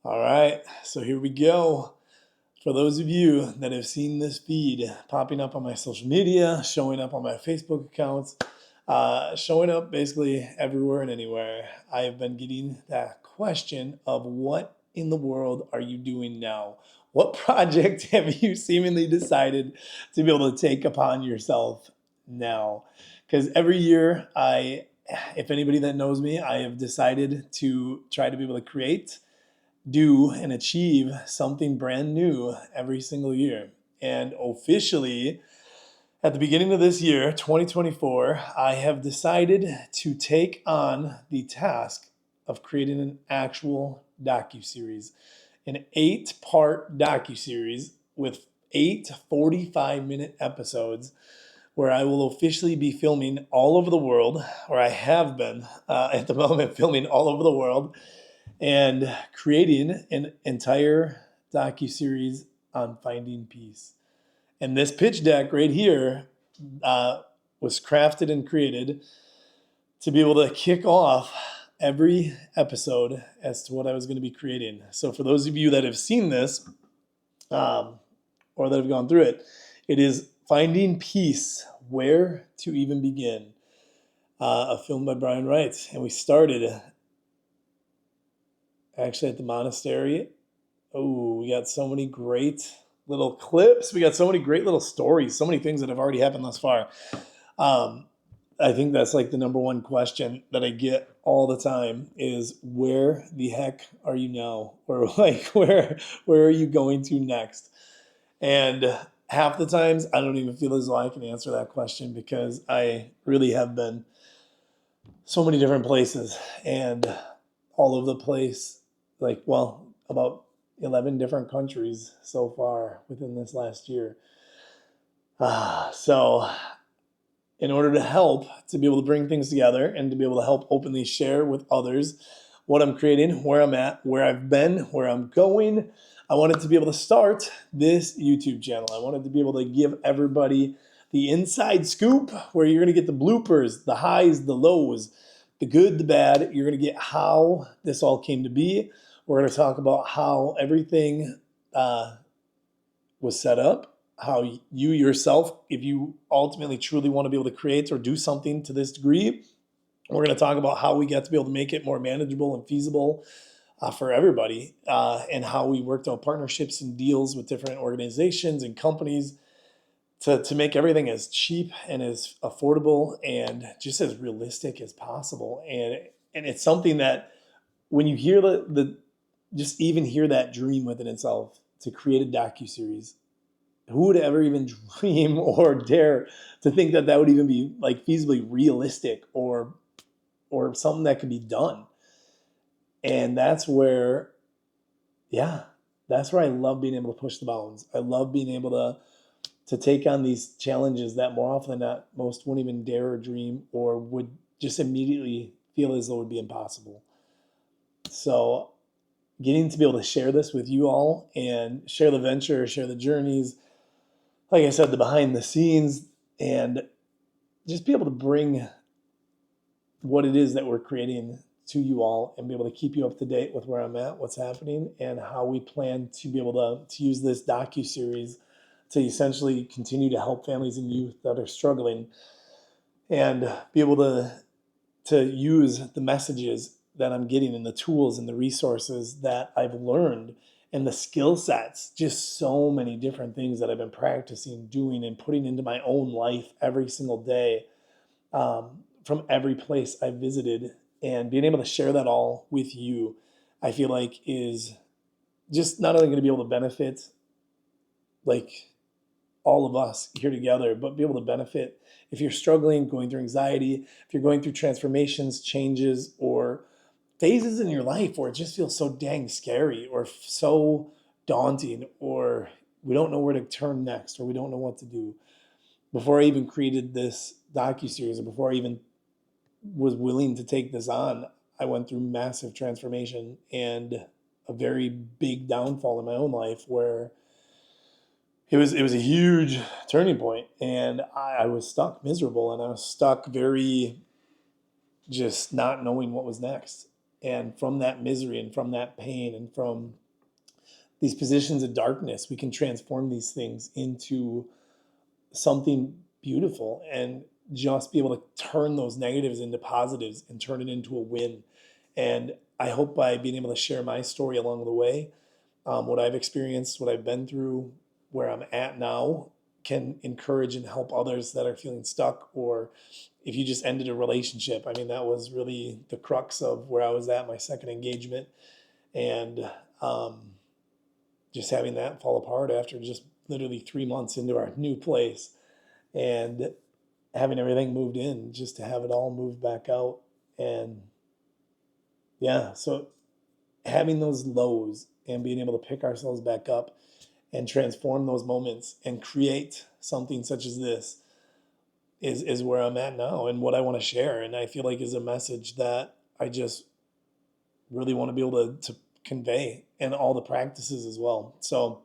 All right, so here we go. For those of you that have seen this feed popping up on my social media, showing up on my Facebook accounts, showing up basically everywhere and anywhere, I have been getting that question of what in the world are you doing now? What project have you seemingly decided to be able to take upon yourself now? Because every year, if anybody that knows me, I have decided to try to be able to create, do, and achieve something brand new every single year. And officially, at the beginning of this year, 2024, I have decided to take on the task of creating an actual docuseries, an 8-part docuseries with 8 45-minute episodes where I will officially be filming all over the world, or I have been at the moment filming all over the world, and creating an entire docuseries on finding peace. And this pitch deck right here was crafted and created to be able to kick off every episode as to what I was going to be creating. So for those of you that have seen this or that have gone through it, it is Finding Peace, Where to Even Begin, a film by Brian Wright. And we started actually at the monastery. Oh, we got so many great little clips. We got so many great little stories, so many things that have already happened thus far. I think that's like the number one question that I get all the time is where the heck are you now? Or like where are you going to next? And half the times I don't even feel as though I can answer that question because I really have been so many different places and all over the place, like, well, about 11 different countries so far within this last year. So in order to help to be able to bring things together and to be able to help openly share with others what I'm creating, where I'm at, where I've been, where I'm going, I wanted to be able to start this YouTube channel. I wanted to be able to give everybody the inside scoop where you're going to get the bloopers, the highs, the lows, the good, the bad. You're going to get how this all came to be. We're going to talk about how everything was set up, how you yourself, if you ultimately truly want to be able to create or do something to this degree, we're going to talk about how we get to be able to make it more manageable and feasible for everybody, and how we worked out partnerships and deals with different organizations and companies to make everything as cheap and as affordable and just as realistic as possible. And it's something that when you hear the just even hear that dream within itself to create a docuseries, who would ever even dream or dare to think that that would even be like feasibly realistic or something that could be done? And that's where, yeah, that's where I love being able to push the bounds. I love being able to take on these challenges that more often than not most won't even dare or dream or would just immediately feel as though it would be impossible. So getting to be able to share this with you all and share the venture, share the journeys, like I said, the behind the scenes, and just be able to bring what it is that we're creating to you all and be able to keep you up to date with where I'm at, what's happening, and how we plan to be able to use this docuseries to essentially continue to help families and youth that are struggling and be able to use the messages that I'm getting and the tools and the resources that I've learned and the skill sets, just so many different things that I've been practicing, doing, and putting into my own life every single day, from every place I visited, and being able to share that all with you, I feel like is just not only going to be able to benefit like all of us here together, but be able to benefit if you're struggling, going through anxiety, if you're going through transformations, changes, or phases in your life where it just feels so dang scary or so daunting, or we don't know where to turn next, or we don't know what to do. Before I even created this docuseries, or before I even was willing to take this on, I went through massive transformation and a very big downfall in my own life where it was a huge turning point, and I was stuck miserable, and I was stuck very just not knowing what was next. And from that misery and from that pain and from these positions of darkness, we can transform these things into something beautiful and just be able to turn those negatives into positives and turn it into a win. And I hope by being able to share my story along the way, what I've experienced, what I've been through, where I'm at now, can encourage and help others that are feeling stuck. Or if you just ended a relationship, I mean, that was really the crux of where I was at, my second engagement. And just having that fall apart after just literally 3 months into our new place, and having everything moved in, just to have it all moved back out. And yeah, so having those lows and being able to pick ourselves back up and transform those moments and create something such as this is where I'm at now and what I want to share. And I feel like is a message that I just really want to be able to convey, and all the practices as well. So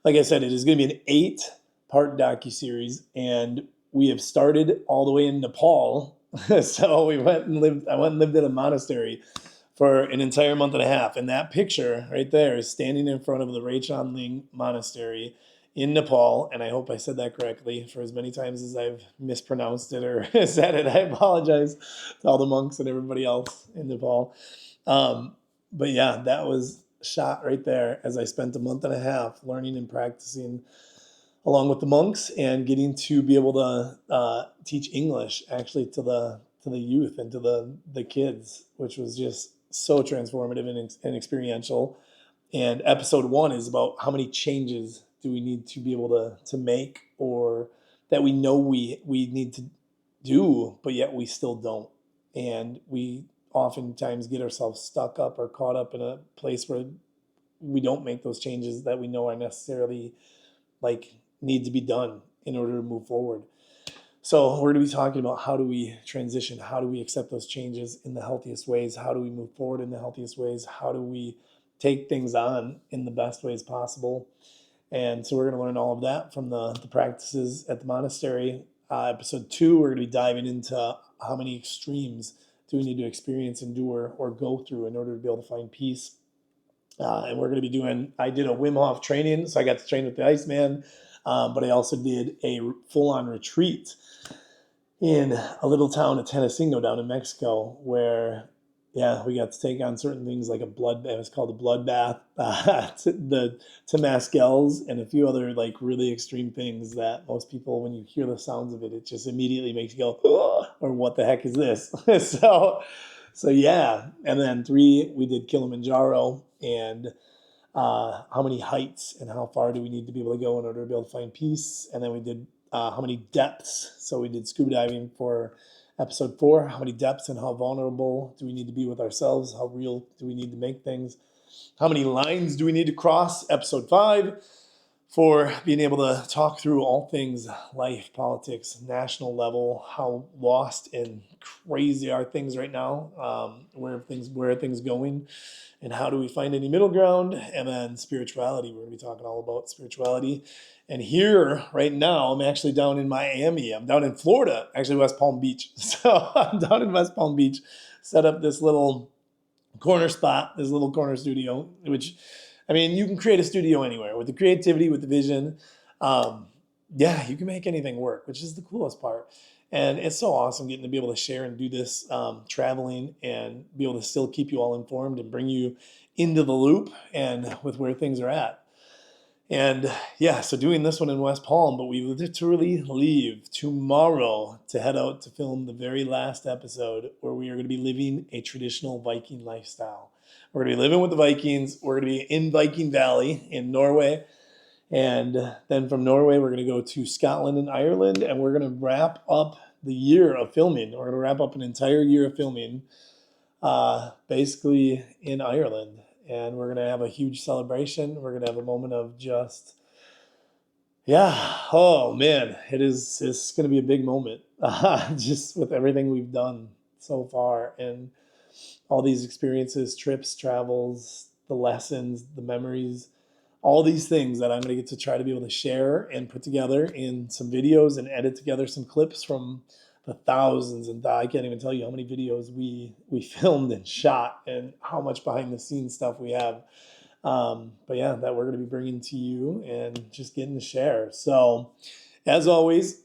like I said, it is going to be an 8-part docuseries, and we have started all the way in Nepal. So I went and lived in a monastery for an entire month and a half. And that picture right there is standing in front of the Ling Monastery in Nepal. And I hope I said that correctly. For as many times as I've mispronounced it or said it, I apologize to all the monks and everybody else in Nepal. But yeah, that was shot right there as I spent a month and a half learning and practicing along with the monks, and getting to be able to teach English actually to the youth and to the kids, which was just so transformative and experiential. And episode 1 is about how many changes do we need to be able to make, or that we know we need to do, but yet we still don't. And we oftentimes get ourselves stuck up or caught up in a place where we don't make those changes that we know are necessarily like need to be done in order to move forward. So we're going to be talking about how do we transition, how do we accept those changes in the healthiest ways, how do we move forward in the healthiest ways, how do we take things on in the best ways possible. And so we're going to learn all of that from the practices at the monastery. Episode 2, we're going to be diving into how many extremes do we need to experience, endure, or go through in order to be able to find peace. And we're going to be I did a Wim Hof training, so I got to train with the Iceman, but I also did a full-on retreat in a little town of Tenancingo down in Mexico, where, yeah, we got to take on certain things like it was called a blood bath, the Temazcals, and a few other like really extreme things that most people, when you hear the sounds of it, it just immediately makes you go, oh, or what the heck is this? So yeah. And then 3, we did Kilimanjaro, and how many heights and how far do we need to be able to go in order to be able to find peace. And then we did how many depths. So we did scuba diving for episode 4. How many depths and how vulnerable do we need to be with ourselves? How real do we need to make things? How many lines do we need to cross? Episode 5, for being able to talk through all things life, politics, national level, how lost and crazy are things right now, where are things going, and how do we find any middle ground. And then spirituality, we're going to be talking all about spirituality. And here right now, I'm actually down in Miami. I'm down in Florida, actually West Palm Beach. So I'm down in West Palm Beach, set up this little corner spot, this little corner studio, which, I mean, you can create a studio anywhere with the creativity, with the vision. Yeah, you can make anything work, which is the coolest part. And it's so awesome getting to be able to share and do this, traveling, and be able to still keep you all informed and bring you into the loop and with where things are at. And yeah, so doing this one in West Palm, but we literally leave tomorrow to head out to film the very last episode, where we are going to be living a traditional Viking lifestyle. We're going to be living with the Vikings. We're going to be in Viking Valley in Norway. And then from Norway, we're going to go to Scotland and Ireland, and we're going to wrap up the year of filming. We're going to wrap up an entire year of filming, basically in Ireland. And we're going to have a huge celebration. We're going to have a moment of just, yeah, oh man, it's going to be a big moment, just with everything we've done so far, and all these experiences, trips, travels, the lessons, the memories, all these things that I'm going to get to try to be able to share and put together in some videos and edit together some clips from the thousands and I can't even tell you how many videos we filmed and shot and how much behind the scenes stuff we have. But yeah, that we're going to be bringing to you and just getting to share. So as always,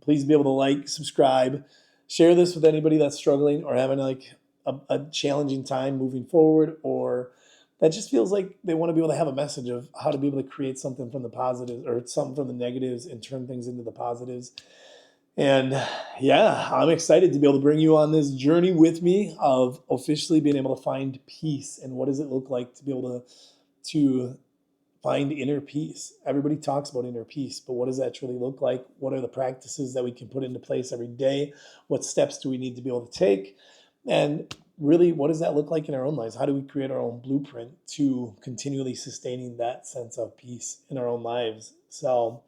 please be able to like, subscribe, share this with anybody that's struggling or having like a challenging time moving forward, or that just feels like they want to be able to have a message of how to be able to create something from the positives or something from the negatives and turn things into the positives. And yeah, I'm excited to be able to bring you on this journey with me of officially being able to find peace. And what does it look like to be able to find inner peace? Everybody talks about inner peace, but what does that truly look like? What are the practices that we can put into place every day? What steps do we need to be able to take? And really, what does that look like in our own lives? How do we create our own blueprint to continually sustaining that sense of peace in our own lives? So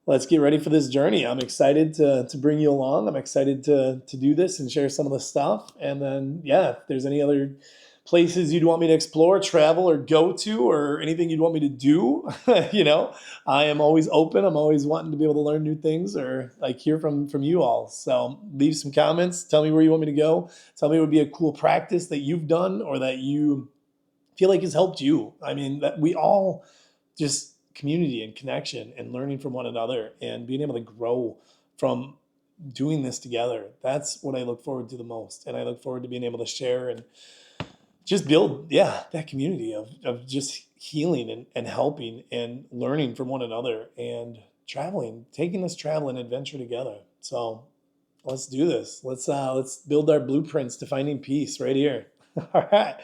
let's get ready for this journey. I'm excited to bring you along. I'm excited to do this and share some of the stuff. And then, yeah, if there's any other places you'd want me to explore, travel, or go to, or anything you'd want me to do, I am always open. I'm always wanting to be able to learn new things or like hear from you all. So leave some comments. Tell me where you want me to go. Tell me what would be a cool practice that you've done or that you feel like has helped you. I mean, that we all just community and connection and learning from one another and being able to grow from doing this together. That's what I look forward to the most. And I look forward to being able to share and just build, that community of just healing and helping and learning from one another and traveling, taking this travel and adventure together. So let's do this. Let's build our blueprints to finding peace right here. All right.